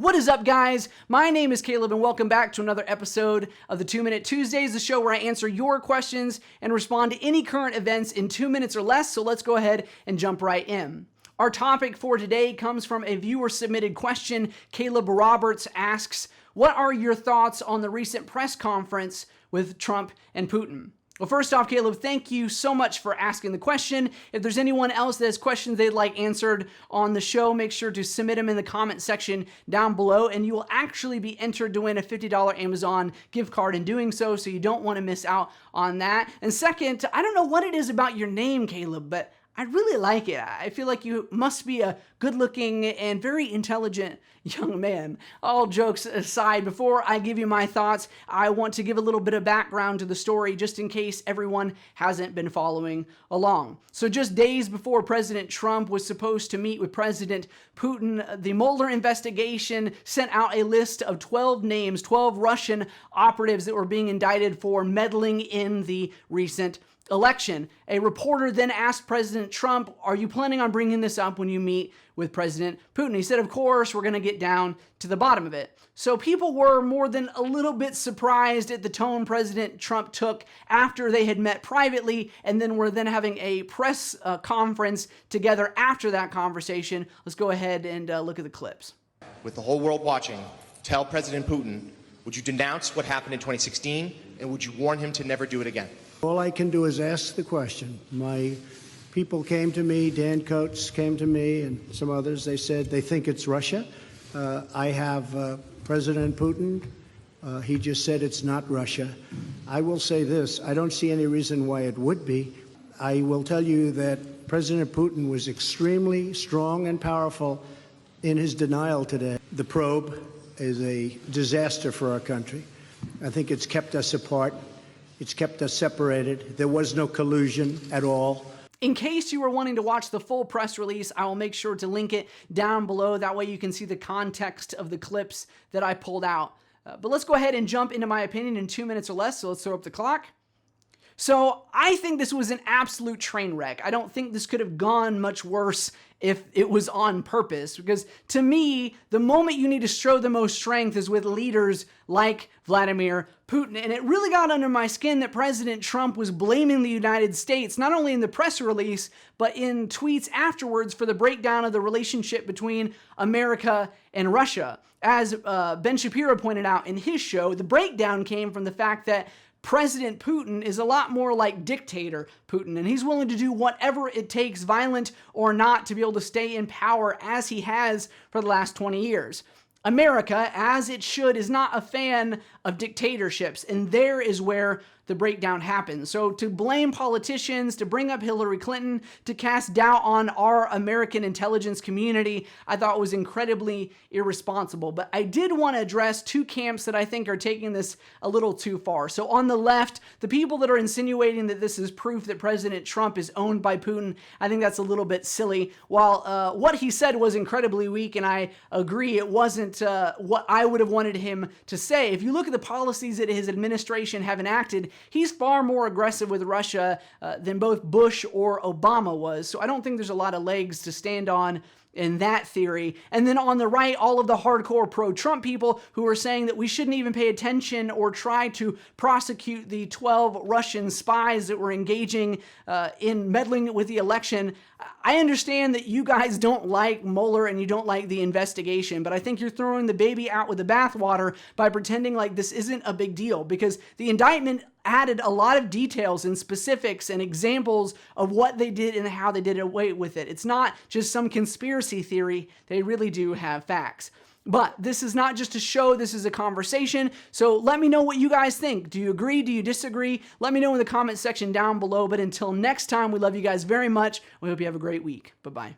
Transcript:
What is up, guys? My name is Caleb, and welcome back to another episode of the 2 Minute Tuesdays, the show where I answer your questions and respond to any current events in 2 minutes or less. So let's go ahead and jump right in. Our topic for today comes from a viewer-submitted question. Caleb Roberts asks, what are your thoughts on the recent press conference with Trump and Putin? Well, first off, Caleb, thank you so much for asking the question. If there's anyone else that has questions they'd like answered on the show, make sure to submit them in the comment section down below, and you will actually be entered to win a $50 Amazon gift card in doing so you don't want to miss out on that. And second, I don't know what it is about your name, Caleb, but I really like it. I feel like you must be a good-looking and very intelligent young man. All jokes aside, before I give you my thoughts, I want to give a little bit of background to the story just in case everyone hasn't been following along. So just days before President Trump was supposed to meet with President Putin, the Mueller investigation sent out a list of 12 names, 12 Russian operatives that were being indicted for meddling in the recent election. A reporter then asked President Trump, are you planning on bringing this up when you meet with President Putin? He said, of course, we're going to get down to the bottom of it. So people were more than a little bit surprised at the tone President Trump took after they had met privately and then were then having a press conference together after that conversation. Let's go ahead and look at the clips. With the whole world watching, tell President Putin, would you denounce what happened in 2016 and would you warn him to never do it again? All I can do is ask the question. My people came to me, Dan Coates came to me, and some others. They said they think it's Russia. I have President Putin. He just said it's not Russia. I will say this. I don't see any reason why it would be. I will tell you that President Putin was extremely strong and powerful in his denial today. The probe is a disaster for our country. I think it's kept us apart. It's kept us separated. There was no collusion at all. In case you were wanting to watch the full press release, I will make sure to link it down below. That way you can see the context of the clips that I pulled out. But let's go ahead and jump into my opinion in 2 minutes or less. So let's throw up the clock. So I think this was an absolute train wreck. I don't think this could have gone much worse if it was on purpose, because to me, the moment you need to show the most strength is with leaders like Vladimir Putin. And it really got under my skin that President Trump was blaming the United States, not only in the press release, but in tweets afterwards for the breakdown of the relationship between America and Russia. As Ben Shapiro pointed out in his show, the breakdown came from the fact that President Putin is a lot more like dictator Putin, and he's willing to do whatever it takes, violent or not, to be able to stay in power as he has for the last 20 years. America, as it should, is not a fan of dictatorships, and there is where the breakdown happens. So to blame politicians, to bring up Hillary Clinton, to cast doubt on our American intelligence community, I thought was incredibly irresponsible. But I did want to address two camps that I think are taking this a little too far. So on the left, the people that are insinuating that this is proof that President Trump is owned by Putin, I think that's a little bit silly. While what he said was incredibly weak, and I agree it wasn't what I would have wanted him to say. If you look at the policies that his administration have enacted, he's far more aggressive with Russia than both Bush or Obama was. So I don't think there's a lot of legs to stand on in that theory. And then on the right, all of the hardcore pro-Trump people who are saying that we shouldn't even pay attention or try to prosecute the 12 Russian spies that were engaging in meddling with the election. I understand that you guys don't like Mueller and you don't like the investigation, but I think you're throwing the baby out with the bathwater by pretending like this isn't a big deal, because the indictment added a lot of details and specifics and examples of what they did and how they did away with it. It's not just some conspiracy theory. They really do have facts. But this is not just a show, this is a conversation. So let me know what you guys think. Do you agree? Do you disagree? Let me know in the comment section down below. But until next time, we love you guys very much. We hope you have a great week. Bye-bye.